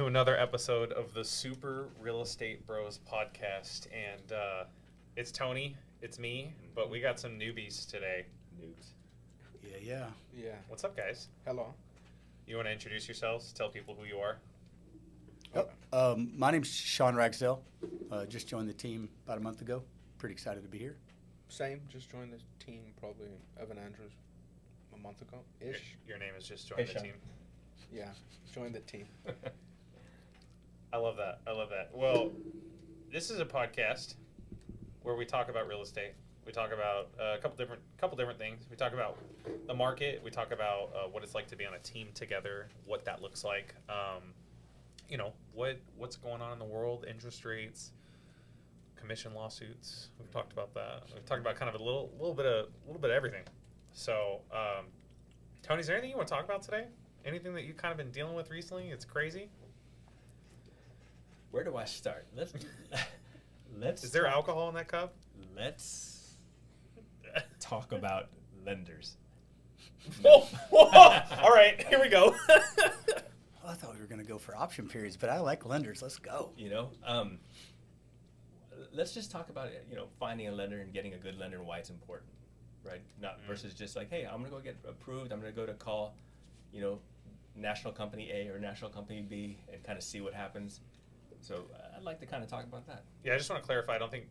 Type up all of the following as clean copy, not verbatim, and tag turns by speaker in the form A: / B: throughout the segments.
A: another episode of the Super Real Estate Bros podcast. And it's Tony, it's me, but we got some newbies today.
B: Noobs.
C: Yeah.
A: What's up, guys?
D: Hello.
A: You want to introduce yourselves? Tell people who you are?
C: My name's Sean Ragsdale. Just joined the team about a month ago. Pretty excited to be here.
D: Same. Just joined the team probably Evan Andrews a month ago-ish.
A: Your name is just joined the
B: Sean.
A: team.
D: Yeah, joined the team.
A: I love that. Well, this is a podcast where we talk about real estate. We talk about a couple different things. We talk about the market. We talk about what it's like to be on a team together, what that looks like. What's going on in the world, interest rates, commission lawsuits. We've talked about that. We've talked about kind of a little bit of everything. So, Tony, is there anything you want to talk about today? Anything that you've kind of been dealing with recently? It's crazy.
B: Where do I start? Let's.
A: Is there alcohol in that cup?
B: Let's talk about lenders.
A: Whoa. All right, here we go.
C: I thought we were going to go for option periods, but I like lenders. Let's go.
B: Let's just talk about it. Finding a lender and getting a good lender and why it's important, right? Not versus just like, hey, I'm going to go get approved. I'm going to go to call, national company A or national company B and kind of see what happens. So I'd like to kind of talk about that.
A: Yeah, I just want to clarify. I don't think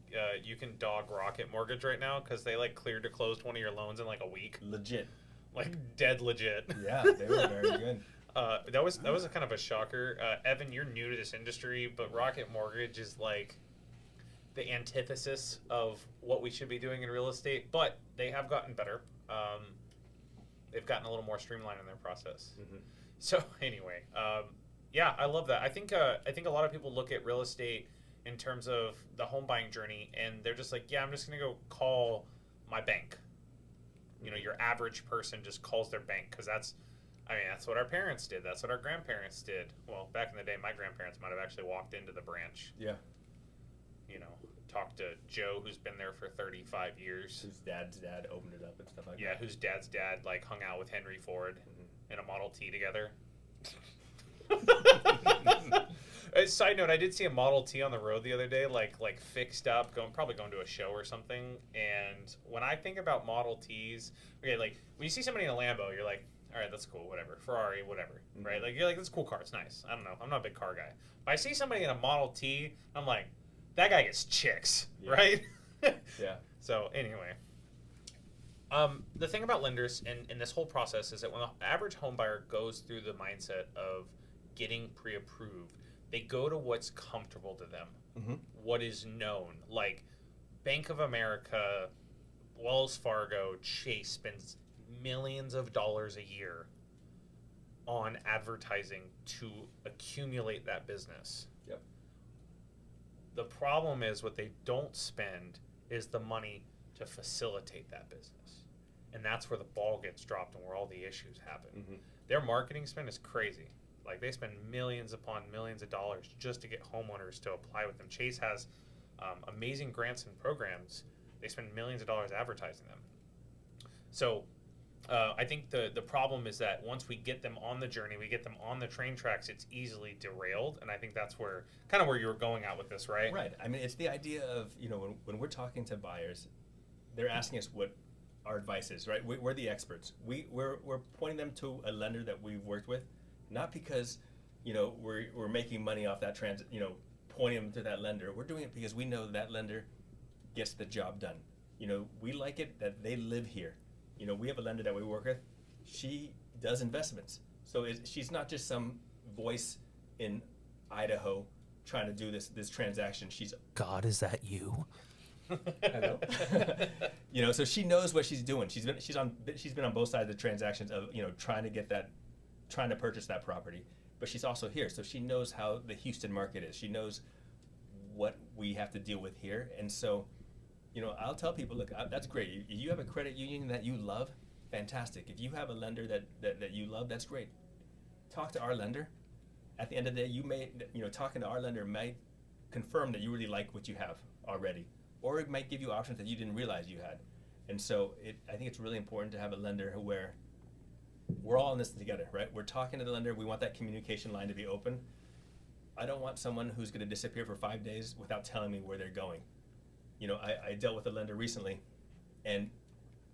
A: you can dog Rocket Mortgage right now because they cleared to close one of your loans in a week.
B: Legit.
A: Dead legit.
B: Yeah, they were very good.
A: That was a kind of a shocker. Evan, you're new to this industry, but Rocket Mortgage is the antithesis of what we should be doing in real estate. But they have gotten better. They've gotten a little more streamlined in their process. Mm-hmm. So anyway, yeah, I love that. I think a lot of people look at real estate in terms of the home buying journey, and they're just like, yeah, I'm just gonna go call my bank. Your average person just calls their bank because that's what our parents did. That's what our grandparents did. Well, back in the day, my grandparents might have actually walked into the branch.
B: Yeah.
A: Talked to Joe, who's been there for 35 years.
B: Whose dad's dad opened it up and stuff like that.
A: Yeah, whose dad's dad hung out with Henry Ford in a Model T together. Side note, I did see a Model T on the road the other day, fixed up, probably going to a show or something. And when I think about Model Ts, okay, when you see somebody in a Lambo, you're like, all right, that's cool, whatever. Ferrari, whatever, right? You're like, that's a cool car, it's nice. I don't know, I'm not a big car guy. But I see somebody in a Model T, I'm like, that guy gets chicks, right?
B: Yeah.
A: So anyway, the thing about lenders in this whole process is that when the average home buyer goes through the mindset of getting pre-approved, they go to what's comfortable to them, what is known. Like Bank of America, Wells Fargo, Chase spends millions of dollars a year on advertising to accumulate that business.
B: Yep.
A: The problem is what they don't spend is the money to facilitate that business. And that's where the ball gets dropped and where all the issues happen. Mm-hmm. Their marketing spend is crazy. They spend millions upon millions of dollars just to get homeowners to apply with them. Chase has amazing grants and programs. They spend millions of dollars advertising them. So I think the problem is that once we get them on the journey, we get them on the train tracks, it's easily derailed. And I think that's where you were going out with this, right?
B: Right. It's the idea of, when we're talking to buyers, they're asking us what our advice is, right? We're the experts. We're pointing them to a lender that we've worked with, not because, we're making money off that pointing them to that lender. We're doing it because we know that lender gets the job done. We like it that they live here. We have a lender that we work with. She does investments. So she's not just some voice in Idaho trying to do this transaction. She's, God, is that you? I know. So she knows what she's doing. She's been on both sides of the transactions of, trying to purchase that property. But she's also here. So she knows how the Houston market is. She knows what we have to deal with here. And so, I'll tell people, look, that's great. If you have a credit union that you love, fantastic. If you have a lender that you love, that's great. Talk to our lender. At the end of the day, you may, talking to our lender might confirm that you really like what you have already. Or it might give you options that you didn't realize you had. And so I think it's really important to have a lender where we're all in this together, right? We're talking to the lender. We want that communication line to be open. I don't want someone who's going to disappear for 5 days without telling me where they're going. You know, I dealt with a lender recently, and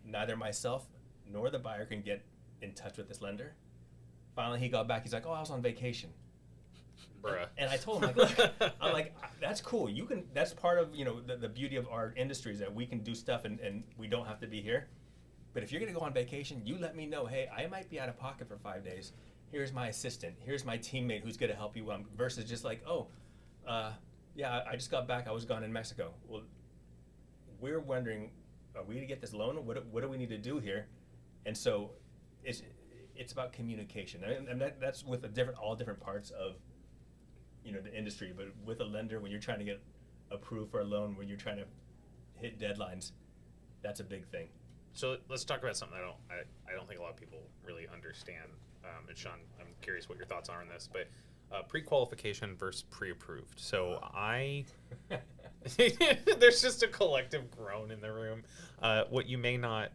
B: neither myself nor the buyer can get in touch with this lender. Finally, he got back. He's like, "Oh, I was on vacation."
A: Bruh.
B: And I told him, like, look, I'm like, that's cool. You can. That's part of, you know, the beauty of our industry is that we can do stuff and we don't have to be here. But if you're gonna go on vacation, you let me know. Hey, I might be out of pocket for 5 days. Here's my assistant. Here's my teammate who's gonna help you. Versus just like, oh, yeah, I just got back. I was gone in Mexico. Well, we're wondering, are we gonna get this loan? What do we need to do here? And so, it's about communication, and that's with all different parts of, you know, the industry. But with a lender, when you're trying to get approved for a loan, when you're trying to hit deadlines, that's a big thing.
A: So let's talk about something I don't think a lot of people really understand. And Sean, I'm curious what your thoughts are on this, but pre-qualification versus pre-approved. So there's just a collective groan in the room. What you may not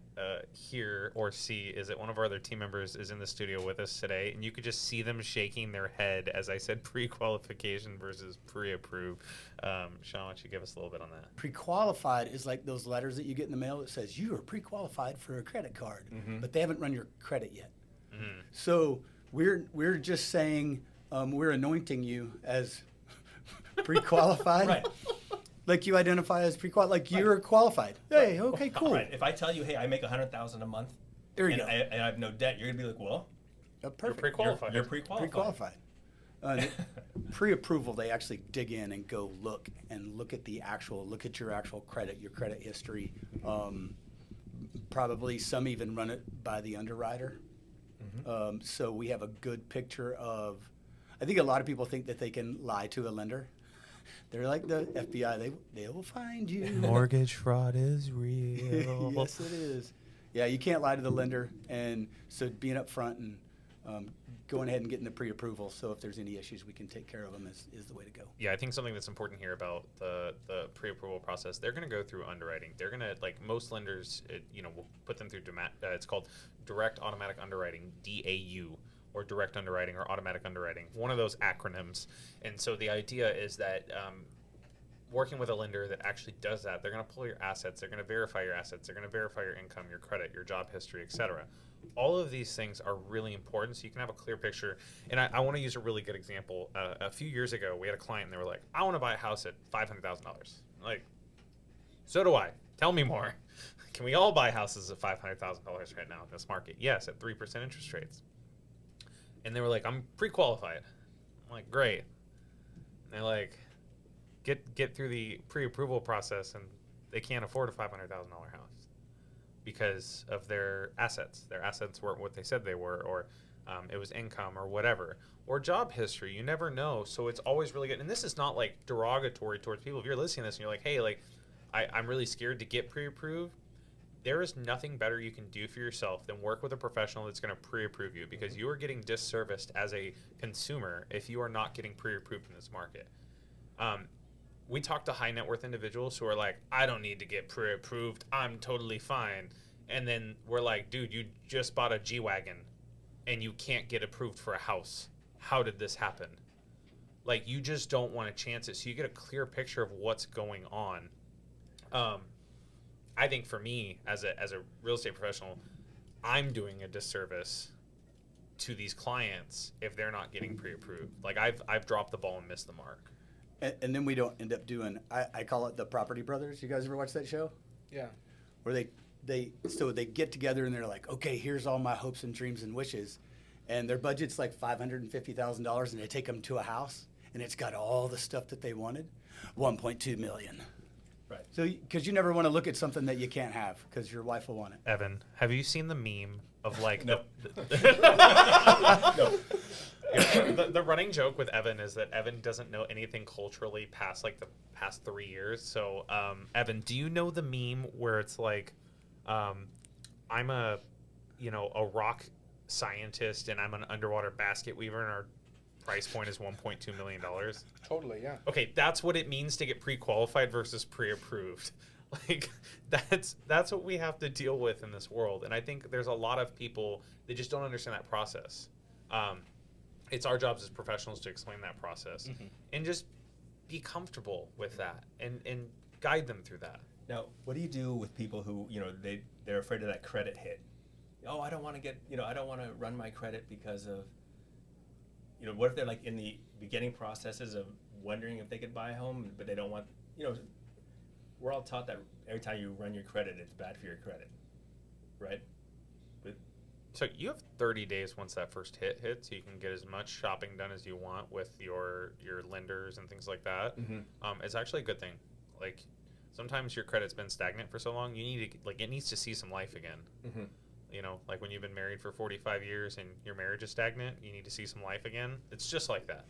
A: hear or see is that one of our other team members is in the studio with us today, and you could just see them shaking their head as I said pre-qualification versus pre-approved. Sean, why don't you give us a little bit on that?
C: Pre-qualified is like those letters that you get in the mail that says you are pre-qualified for a credit card, but they haven't run your credit yet.
A: Mm-hmm.
C: So we're just saying we're anointing you as pre-qualified.
B: Right.
C: Like you identify as pre-qualified, like you're qualified. Hey, okay, cool.
B: Right. If I tell you, hey, I make $100,000 a month,
C: There you
B: and
C: go.
B: I have no debt, you're gonna be like, well,
C: Perfect.
A: You're pre-qualified.
B: You're pre-qualified.
C: Pre-qualified. Pre-approval, they actually dig in and go look at your actual credit, your credit history. Probably some even run it by the underwriter. So we have a good picture of. I think a lot of people think that they can lie to a lender. They're like the FBI. They will find you.
A: Mortgage fraud is real.
C: Yes, it is. Yeah, you can't lie to the lender, and so being up front and going ahead and getting the pre-approval. So if there's any issues, we can take care of them is the way to go.
A: Yeah, I think something that's important here about the pre-approval process, they're going to go through underwriting. They're going to, like most lenders, will put them through, it's called direct automatic underwriting, DAU, or direct underwriting or automatic underwriting, one of those acronyms. And so the idea is that working with a lender that actually does that, they're going to pull your assets, they're going to verify your assets, they're going to verify your income, your credit, your job history, etc. All of these things are really important so you can have a clear picture. And I want to use a really good example. A few years ago, we had a client and they were like, I want to buy a house at $500,000. Like, so do I. Tell me more. Can we all buy houses at $500,000 right now in this market? Yes, at 3% interest rates. And they were like, I'm pre-qualified. I'm like, great. And they're like, get through the pre-approval process, and they can't afford a $500,000 house because of their assets. Their assets weren't what they said they were, or it was income or whatever, or job history. You never know. So it's always really good. And this is not like derogatory towards people. If you're listening to this and you're like, hey, like I'm really scared to get pre-approved, there is nothing better you can do for yourself than work with a professional that's going to pre-approve you, because you are getting disserviced as a consumer if you are not getting pre-approved in this market. We talk to high net worth individuals who are like, I don't need to get pre-approved, I'm totally fine. And then we're like, dude, you just bought a G-Wagon and you can't get approved for a house. How did this happen? Like, you just don't want to chance it. So you get a clear picture of what's going on. I think for me, as a real estate professional, I'm doing a disservice to these clients if they're not getting pre-approved. Like, I've dropped the ball and missed the mark.
C: And then we don't end up doing. I call it the Property Brothers. You guys ever watch that show?
D: Yeah.
C: Where they get together and they're like, okay, here's all my hopes and dreams and wishes, and their budget's like $550,000, and they take them to a house and it's got all the stuff that they wanted, $1.2 million.
B: Right.
C: So, because you never want to look at something that you can't have because your wife will want it.
A: Evan, have you seen the meme of like
B: No.
A: No. The running joke with Evan is that Evan doesn't know anything culturally past like the past 3 years. So, Evan, do you know the meme where it's like, I'm a rock scientist and I'm an underwater basket weaver and our price point is $1.2 million?
D: Totally, yeah.
A: Okay, that's what it means to get pre-qualified versus pre-approved. Like, that's what we have to deal with in this world. And I think there's a lot of people that just don't understand that process. it's our jobs as professionals to explain that process and just be comfortable with that and guide them through that.
B: Now, what do you do with people who, they're afraid of that credit hit? Oh, I don't want to get, I don't want to run my credit because of, what if they're like in the beginning processes of wondering if they could buy a home, but they don't want, we're all taught that every time you run your credit, it's bad for your credit, right? But
A: so you have 30 days once that first hit hits. You can get as much shopping done as you want with your lenders and things like that. It's actually a good thing. Like, sometimes your credit's been stagnant for so long, you need to, it needs to see some life again. Like when you've been married for 45 years and your marriage is stagnant, you need to see some life again. It's just like that.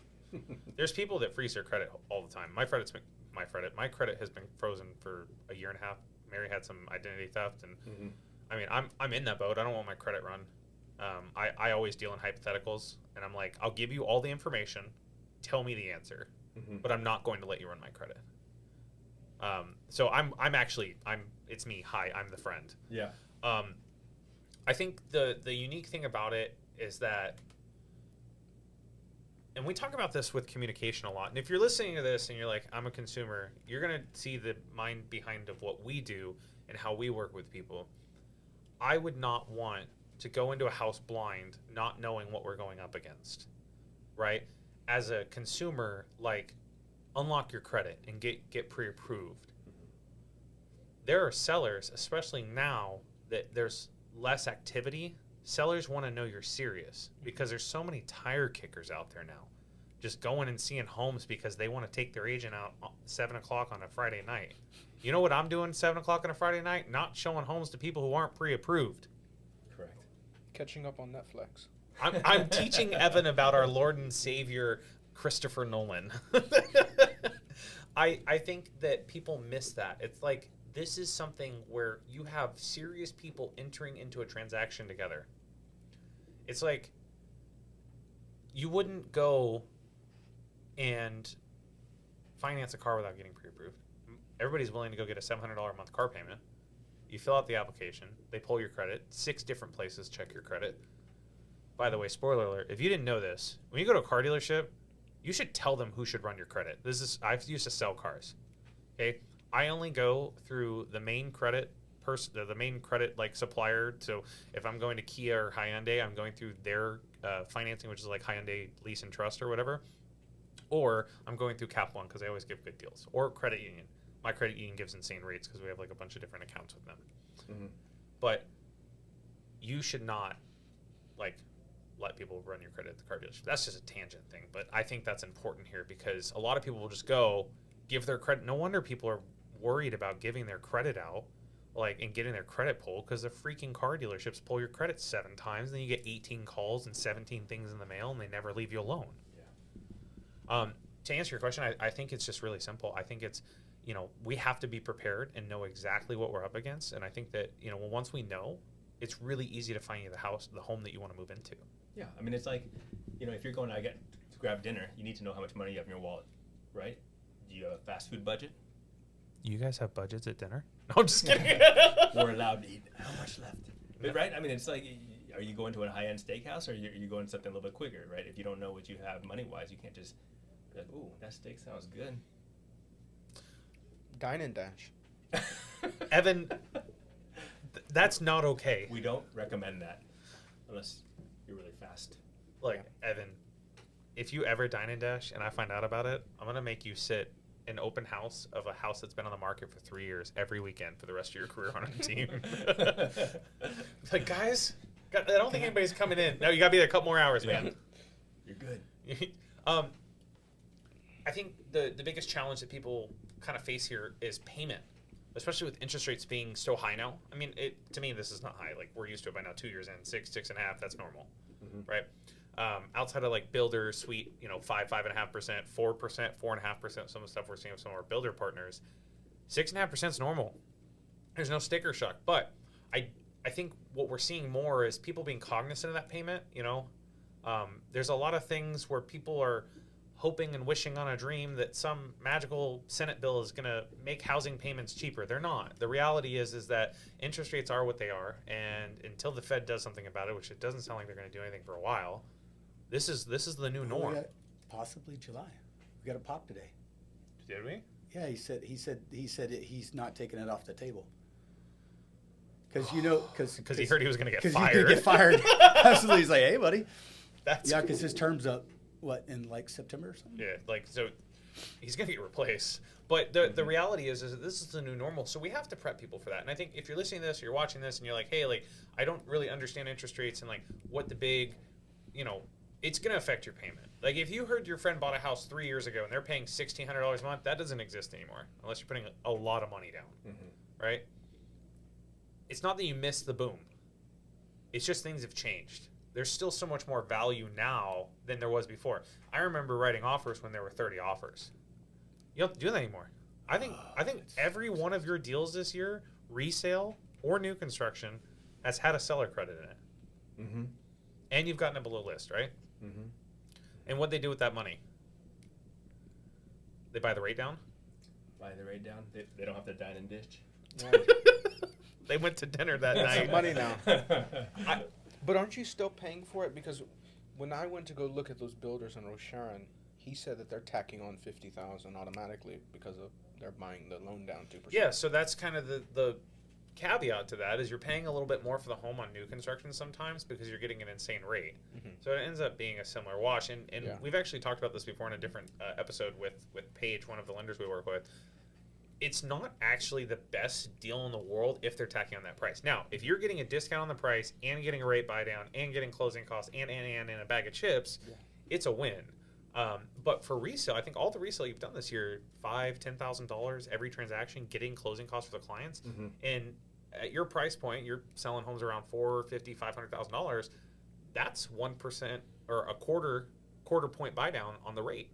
A: There's people that freeze their credit all the time. My credit has been frozen for a year and a half. Mary had some identity theft, and I mean, I'm in that boat. I don't want my credit run. I always deal in hypotheticals, and I'm like, I'll give you all the information, tell me the answer, but I'm not going to let you run my credit. So it's me. Hi, I'm the friend.
B: yeah.
A: I think the unique thing about it is that, and we talk about this with communication a lot, and if you're listening to this and you're like, I'm a consumer, you're going to see the mind behind of what we do and how we work with people. I would not want to go into a house blind, not knowing what we're going up against, right? As a consumer, unlock your credit and get pre-approved. There are sellers, especially now that there's less activity, sellers want to know you're serious because there's so many tire kickers out there now, just going and seeing homes because they want to take their agent out 7 o'clock on a Friday night. You know what I'm doing 7 o'clock on a Friday night? Not showing homes to people who aren't pre-approved.
B: Correct.
D: Catching up on Netflix.
A: I'm teaching Evan about our Lord and Savior Christopher Nolan. I think that people miss that. It's like, this is something where you have serious people entering into a transaction together. It's like, you wouldn't go and finance a car without getting pre-approved. Everybody's willing to go get a $700 a month car payment. You fill out the application. They pull your credit. 6 different places check your credit. By the way, spoiler alert, if you didn't know this, when you go to a car dealership, you should tell them who should run your credit. I've used to sell cars. Okay? I only go through the main credit supplier. So if I'm going to Kia or Hyundai, I'm going through their financing, which is like Hyundai Lease and Trust or whatever. Or I'm going through Cap One because they always give good deals. Or Credit Union. My credit union gives insane rates because we have a bunch of different accounts with them. But you should not let people run your credit at the car dealership. That's just a tangent thing. But I think that's important here because a lot of people will just go give their credit. No wonder people are worried about giving their credit out and getting their credit pulled because the freaking car dealerships pull your credit 7 times, then you get 18 calls and 17 things in the mail, and they never leave you alone. To answer your question, I think it's just really simple. I think it's, we have to be prepared and know exactly what we're up against. And I think that, once we know, it's really easy to find you the home that you want to move into.
B: Yeah, I mean, it's like, if you're going to grab dinner, you need to know how much money you have in your wallet, right? Do you have a fast food budget?
A: You guys have budgets at dinner? No, I'm just kidding.
B: We're allowed to eat. How much left? But, right? I mean, it's like, are you going to a high-end steakhouse or are you going to something a little bit quicker, right? If you don't know what you have money-wise, you can't just be like, ooh, that steak sounds good.
D: Dine and dash.
A: Evan, that's not okay.
B: We don't recommend that unless you're really fast.
A: Evan, if you ever dine and dash and I find out about it, I'm going to make you sit an open house of a house that's been on the market for 3 years every weekend for the rest of your career on a team. Guys, I don't think anybody's coming in. No, you got to be there a couple more hours, man.
B: You're good.
A: I think the biggest challenge that people kind of face here is payment, especially with interest rates being so high now. I mean, to me, this is not high. We're used to it by now. 2 years in, 6.5, that's normal, right? Outside of builder suite, 5.5%, 4%, 4.5%, some of the stuff we're seeing with some of our builder partners, 6.5% is normal. There's no sticker shock. But I think what we're seeing more is people being cognizant of that payment. There's a lot of things where people are hoping and wishing on a dream that some magical Senate bill is going to make housing payments cheaper. They're not. The reality is that interest rates are what they are, and until the Fed does something about it, which it doesn't sound like they're going to do anything for a while, This is the new
C: Oh,
A: norm.
C: yeah, possibly July. We got a pop today.
A: Did we?
C: Yeah, he said he's not taking it off the table. Because
A: Because he heard he was going to get
C: He's
A: fired.
C: gonna get fired. Absolutely. He's like, hey, buddy.
A: That's
C: Yeah, because his term's up, in like September or something?
A: Yeah, like, so he's going to get replaced. But the reality is that this is the new normal, so we have to prep people for that. And I think if you're listening to this, or you're watching this, and you're like, hey, like, I don't really understand interest rates and, like, what the big, it's going to affect your payment. Like, if you heard your friend bought a house 3 years ago and they're paying $1,600 a month, that doesn't exist anymore unless you're putting a lot of money down, right? It's not that you missed the boom. It's just things have changed. There's still so much more value now than there was before. I remember writing offers when there were 30 offers. You don't do that anymore. I think every one of your deals this year, resale or new construction, has had a seller credit in it.
B: Mm-hmm.
A: And you've gotten it below list, right?
B: Mm-hmm.
A: And what'd they do with that money? They buy the rate down?
B: Buy the rate down. They don't have to dine and dish.
A: They went to dinner that
D: That's
A: night.
D: some money now. But aren't you still paying for it? Because when I went to go look at those builders in Rosharon, he said that they're tacking on $50,000 automatically because of they're buying the loan down 2%.
A: Yeah, so that's kind of the caveat to that is you're paying a little bit more for the home on new construction sometimes because you're getting an insane rate.
D: Mm-hmm.
A: So it ends up being a similar wash. And
D: Yeah.
A: we've actually talked about this before in a different episode with Paige, one of the lenders we work with. It's not actually the best deal in the world if they're tacking on that price. Now, if you're getting a discount on the price and getting a rate buy down and getting closing costs and a bag of chips, it's a win. But for resale, I think all the resale you've done this year, $5,000, $10,000 every transaction, getting closing costs for the clients, and at your price point, you're selling homes around $450,000, $500,000. That's 1% or a quarter point buy down on the rate,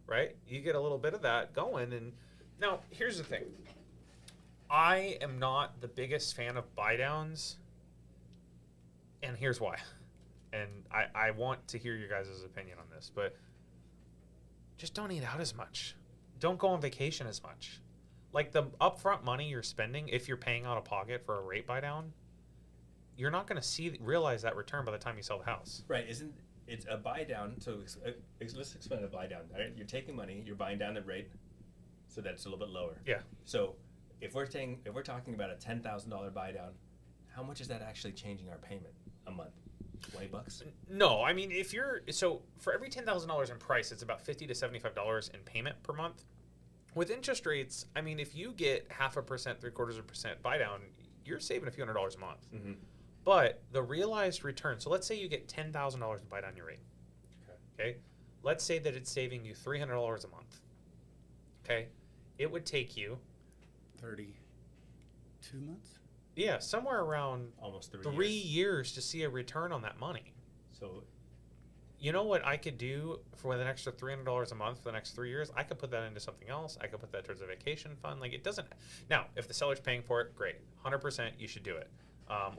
A: right? You get a little bit of that going. And now here's the thing: I am not the biggest fan of buy downs, and here's why. And I want to hear your guys' opinion on this, but just don't eat out as much. Don't go on vacation as much. Like the upfront money you're spending, if you're paying out of pocket for a rate buy down, you're not going to realize that return by the time you sell the house.
B: Right? It's a buy down? So let's explain a buy down. Right? You're taking money, you're buying down the rate, so that's a little bit lower.
A: Yeah.
B: So if we're talking about a $10,000 buy down, how much is that actually changing our payment a month? $20?
A: No, I mean for every $10,000 in price, it's about $50 to $75 in payment per month. With interest rates, I mean, if you get 0.5%, 0.75% buy down, you're saving a few $100s a month. Mm-hmm. But the realized return, so let's say you get $10,000 to buy down your rate. Okay. Let's say that it's saving you $300 a month. Okay. It would take you
C: 32 months?
A: Yeah, somewhere around
B: almost
A: 3 years to see a return on that money.
B: So,
A: you know what I could do for an extra $300 a month for the next 3 years? I could put that into something else. I could put that towards a vacation fund. Like, it doesn't. Now, if the seller's paying for it, great. 100%, you should do it.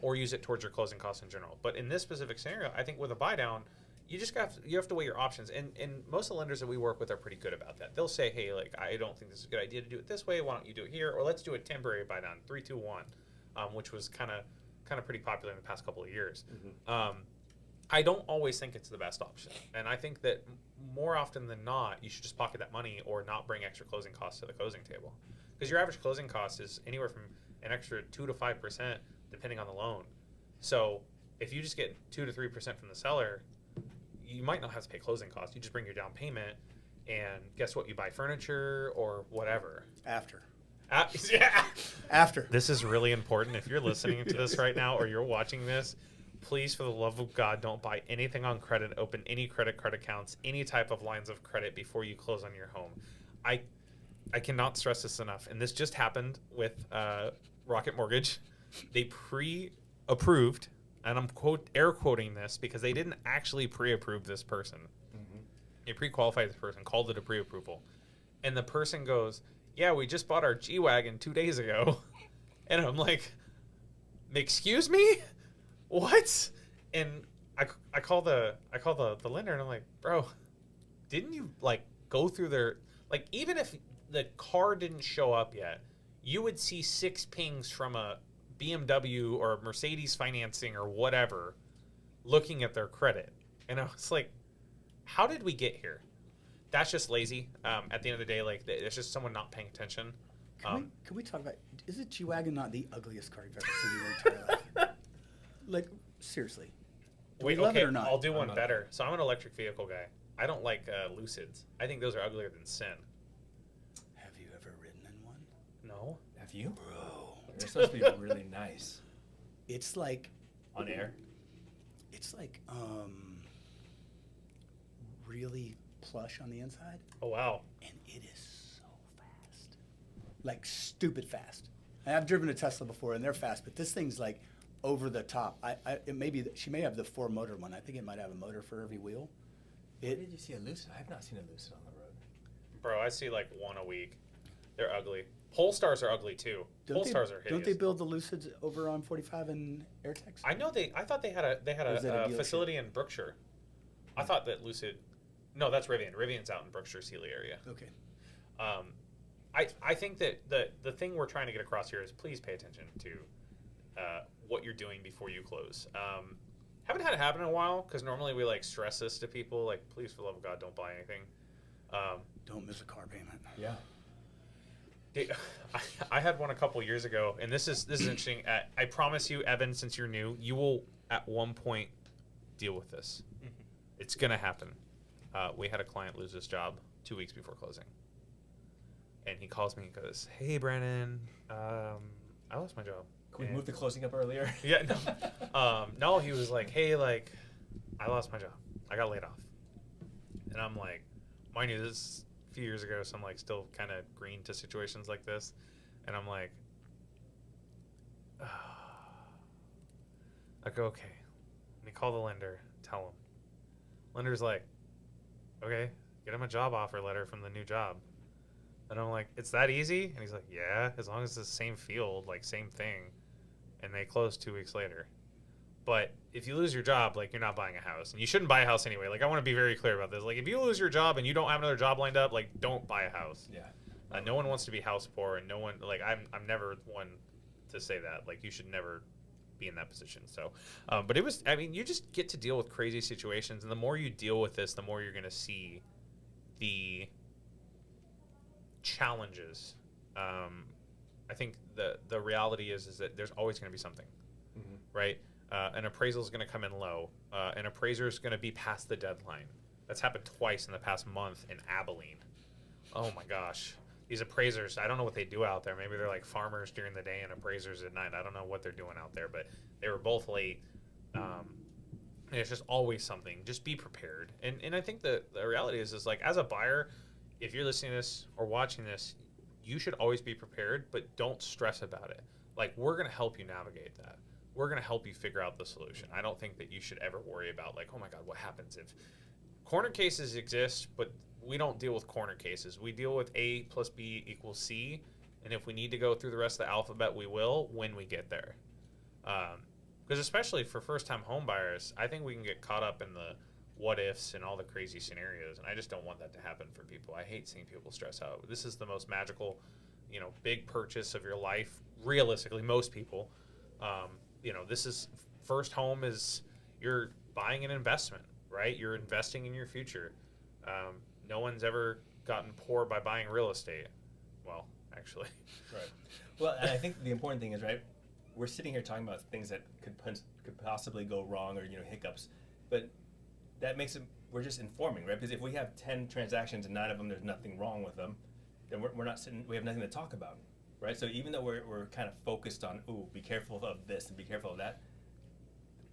A: Or use it towards your closing costs in general. But in this specific scenario, I think with a buy down, you have to weigh your options. And most of the lenders that we work with are pretty good about that. They'll say, hey, like, I don't think this is a good idea to do it this way. Why don't you do it here? Or let's do a temporary buy down, 3, 2, 1, which was kind of pretty popular in the past couple of years. Mm-hmm. I don't always think it's the best option. And I think that more often than not, you should just pocket that money or not bring extra closing costs to the closing table. Because your average closing cost is anywhere from an extra 2 to 5% depending on the loan. So if you just get 2 to 3% from the seller, you might not have to pay closing costs. You just bring your down payment, and guess what? You buy furniture or whatever.
C: After.
A: Yeah.
C: After.
A: This is really important. If you're listening to this right now or you're watching this, please, for the love of God, don't buy anything on credit, open any credit card accounts, any type of lines of credit before you close on your home. I cannot stress this enough. And this just happened with Rocket Mortgage. They pre-approved, and I'm air quoting this because they didn't actually pre-approve this person. Mm-hmm. They pre-qualified this person, called it a pre-approval. And the person goes, yeah, we just bought our G-Wagon 2 days ago. And I'm like, excuse me? What? And I call the lender, and I'm like, bro, didn't you like go through their, like, even if the car didn't show up yet, you would see 6 pings from a BMW or Mercedes financing or whatever looking at their credit. And I was like, how did we get here? That's just lazy. At the end of the day, like, it's just someone not paying attention.
C: Can we talk about, is a G-Wagon not the ugliest car you've ever seen in your entire life? Like, seriously. Do we love it or not?
A: I'll do one better. So I'm an electric vehicle guy. I don't like Lucids. I think those are uglier than sin.
C: Have you ever ridden in one?
A: No.
B: Have you?
C: Bro.
B: They're supposed to be really nice.
C: It's like...
B: On air?
C: It's like, really plush on the inside.
A: Oh, wow.
C: And it is so fast. Like, stupid fast. And I've driven a Tesla before, and they're fast, but this thing's like over the top. She may have the 4-motor one. I think it might have a motor for every wheel.
B: Where did you see a Lucid? I have not seen a Lucid on the road.
A: Bro, I see like one a week. They're ugly. Polestars are ugly too. Polestars are hideous.
C: Don't they build the Lucids over on 45 in AirTex?
A: I thought they had a facility in Brookshire. I thought that Lucid. No, that's Rivian. Rivian's out in Brookshire, Sealy area.
C: Okay.
A: I think that the thing we're trying to get across here is please pay attention to what you're doing before you close. Haven't had it happen in a while because normally we like stress this to people like, please for the love of God don't buy anything.
C: Don't miss a car payment.
B: Yeah.
A: I had one a couple years ago, and this is interesting. I promise you, Evan, since you're new, you will at one point deal with this. Mm-hmm. It's gonna happen. We had a client lose his job 2 weeks before closing, and he calls me and goes, "Hey, Brandon, I lost my job."
B: Can we move the closing up earlier?
A: Yeah, no. No, he was like, "Hey, like, I lost my job. I got laid off," and I'm like, mind you, this is a few years ago, so I'm like still kind of green to situations like this, and I'm like, I go, okay. And he called the lender, tell him. Lender's like, okay, get him a job offer letter from the new job. And I'm like, it's that easy? And he's like, yeah, as long as it's the same field, like same thing. And they closed 2 weeks later. But if you lose your job, like, you're not buying a house. And you shouldn't buy a house anyway. Like, I want to be very clear about this. Like, if you lose your job and you don't have another job lined up, like, don't buy a house.
B: Yeah.
A: No one wants to be house poor, and no one, like, I'm never one to say that. Like, you should never be in that position. So, but it was, I mean, you just get to deal with crazy situations. And the more you deal with this, the more you're going to see the challenges. I think the reality is that there's always going to be something, right? An appraisal is going to come in low. An appraiser is going to be past the deadline. That's happened twice in the past month in Abilene. Oh my gosh. These appraisers, I don't know what they do out there. Maybe they're like farmers during the day and appraisers at night. I don't know what they're doing out there, but they were both late. And it's just always something. Just be prepared. And I think the reality is like, as a buyer, if you're listening to this or watching this, you should always be prepared, but don't stress about it. Like, we're going to help you navigate that. We're going to help you figure out the solution. I don't think that you should ever worry about, like, oh my God, what happens if corner cases exist, but we don't deal with corner cases. We deal with A plus B equals C, and if we need to go through the rest of the alphabet, we will when we get there. Because especially for first-time home buyers, I think we can get caught up in the what-ifs and all the crazy scenarios, and I just don't want that to happen for people. I hate seeing people stress out. This is the most magical, big purchase of your life, realistically, most people. This is first home is you're buying an investment, right? You're investing in your future. No one's ever gotten poor by buying real estate. Well, actually.
B: Right. Well, and I think the important thing is, right, we're sitting here talking about things that could possibly go wrong or, hiccups, but that makes it, we're just informing, right? Because if we have 10 transactions and 9 of them, there's nothing wrong with them, then we're not sitting, we have nothing to talk about, right? So even though we're kind of focused on, ooh, be careful of this and be careful of that,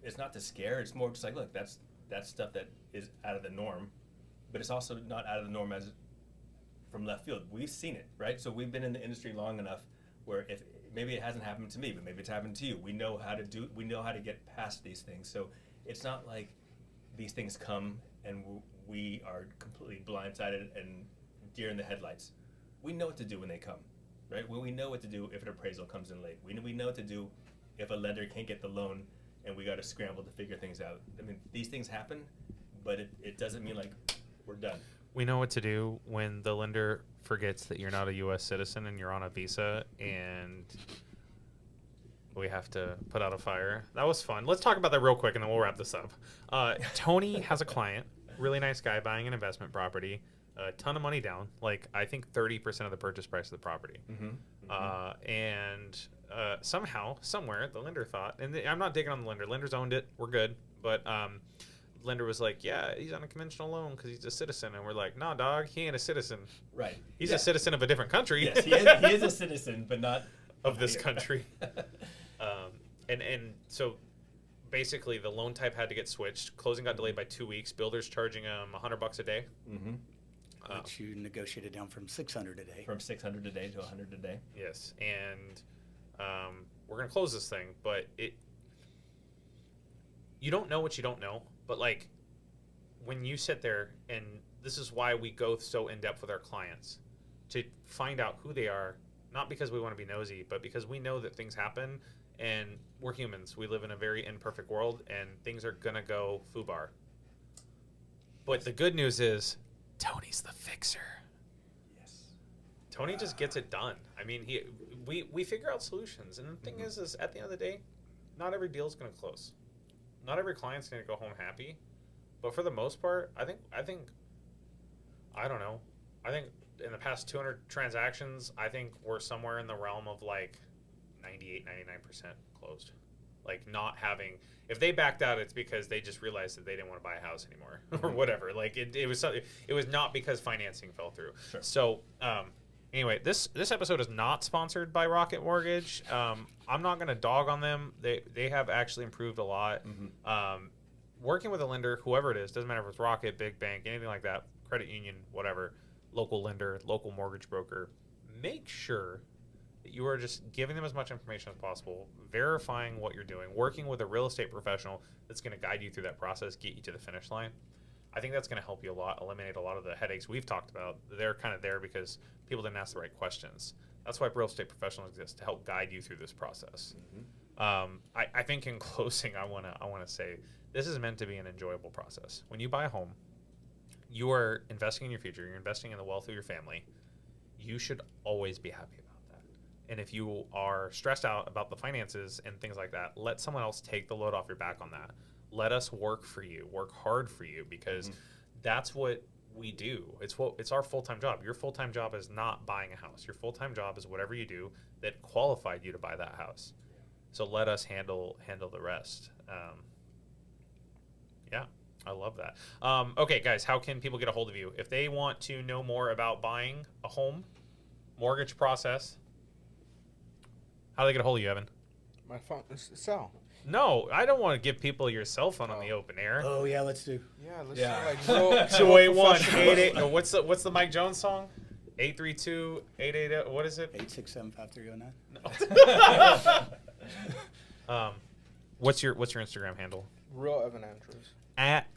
B: it's not to scare, it's more just like, look, that's stuff that is out of the norm, but it's also not out of the norm as from left field. We've seen it, right? So we've been in the industry long enough where if maybe it hasn't happened to me, but maybe it's happened to you. We know how to get past these things. So it's not like these things come and we are completely blindsided and deer in the headlights. We know what to do when they come, right? We know what to do if an appraisal comes in late. We know what to do if a lender can't get the loan and we got to scramble to figure things out. I mean, these things happen, but it doesn't mean like we're done.
A: We know what to do when the lender forgets that you're not a U.S. citizen and you're on a visa, and we have to put out a fire. That was fun. Let's talk about that real quick, and then we'll wrap this up. Tony has a client, really nice guy, buying an investment property, a ton of money down, like I think 30% of the purchase price of the property. And somehow, somewhere, the lender thought, and I'm not digging on the lender. Lenders owned it. We're good. But lender was like, yeah, he's on a conventional loan because he's a citizen. And we're like, nah, dog, he ain't a citizen.
B: Right.
A: He's a citizen of a different country.
B: Yes, he is a citizen, but not
A: of this country. And so basically the loan type had to get switched. Closing got delayed by 2 weeks. Builders charging him $100 a day.
C: Which you negotiated down from $600 a day.
B: From $600 a day to $100 a day.
A: Yes, and we're gonna close this thing, but you don't know what you don't know. But like when you sit there, and this is why we go so in depth with our clients to find out who they are, not because we want to be nosy, but because we know that things happen, and we're humans. We live in a very imperfect world, and things are gonna go foobar. But the good news is, Tony's the fixer.
B: Yes.
A: Tony just gets it done. I mean, we figure out solutions, and the thing is at the end of the day, not every deal is going to close. Not every client's going to go home happy, but for the most part, I think I don't know. I think in the past 200 transactions, I think we're somewhere in the realm of like 98, 99% closed. Like not having, if they backed out, it's because they just realized that they didn't want to buy a house anymore or whatever. Like it was something, it was not because financing fell through.
B: Sure.
A: So anyway, this episode is not sponsored by Rocket Mortgage. I'm not going to dog on them. They have actually improved a lot. Working with a lender, whoever it is, doesn't matter if it's Rocket, big bank, anything like that, credit union, whatever, local lender, local mortgage broker, make sure that you are just giving them as much information as possible, verifying what you're doing, working with a real estate professional that's going to guide you through that process, get you to the finish line. I think that's going to help you a lot, eliminate a lot of the headaches we've talked about. They're kind of there because people didn't ask the right questions. That's why real estate professionals exist, to help guide you through this process. I think in closing, I want to say this is meant to be an enjoyable process. When you buy a home, you are investing in your future. You're investing in the wealth of your family. You should always be happy about that. And if you are stressed out about the finances and things like that, let someone else take the load off your back on that. Let us work for you, work hard for you, because that's what we do. It's our full-time job. Your full-time job is not buying a house. Your full-time job is whatever you do that qualified you to buy that house. So let us handle the rest. Yeah, I love that. Okay, guys, how can people get a hold of you? If they want to know more about buying a home, mortgage process, how do they get a hold of you, Evan?
D: My phone is Sal.
A: No, I don't want to give people your cell phone on the open air.
C: Oh yeah, let's do.
D: Yeah, let's
B: Yeah.
D: do like
A: 281-88. No, what's the Mike Jones song? 832-888. What is it?
C: 867-5309.
A: What's your Instagram handle?
D: Real Evan Andrews.
A: At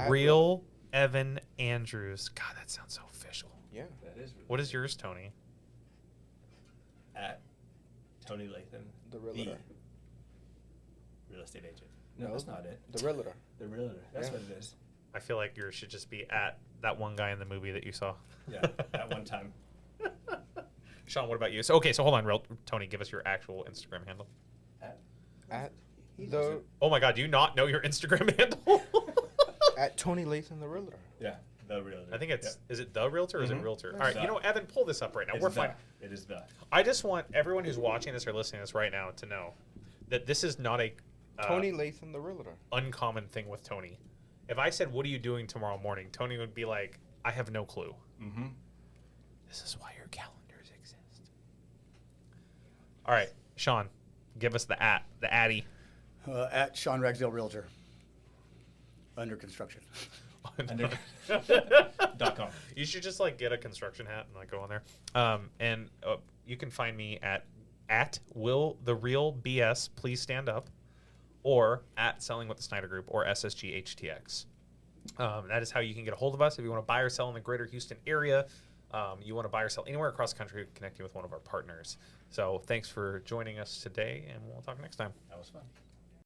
A: Real Evan Andrews. God, that sounds so official.
D: Yeah.
B: That is really
A: What is yours, Tony?
B: At Tony Lathan,
D: The realtor.
B: real estate agent. No, that's not it.
D: The realtor.
B: The realtor. That's
D: Yeah.
B: what it is.
A: I feel like yours should just be at that one guy in the movie that you saw.
B: Yeah, at one time.
A: Sean, what about you? So hold on, Tony, give us your actual Instagram handle.
D: At the
A: Oh my God, do you not know your Instagram handle?
D: at Tony Lathan, the realtor.
B: Yeah, the realtor.
A: I think it's, is it the realtor or is it realtor? All right,
B: The.
A: you know, Evan, pull this up right now.
B: It's
A: We're
B: the.
A: fine.
B: It is the.
A: I just want everyone who's watching this or listening to this right now to know that this is not a
D: Tony Lathan, the realtor.
A: uncommon thing with Tony. If I said, what are you doing tomorrow morning? Tony would be like, I have no clue. This is why your calendars exist. All right, Sean, give us the addy.
C: At Sean Ragsdale Realtor. Under construction.
B: .com.
A: You should just like get a construction hat and like go on there. And you can find me at Will the Real BS Please Stand Up, or at Selling with the Snyder Group, or SSGHTX. That is how you can get a hold of us if you want to buy or sell in the greater Houston area. You want to buy or sell anywhere across the country, connecting with one of our partners. So thanks for joining us today, and we'll talk next time.
B: That was fun.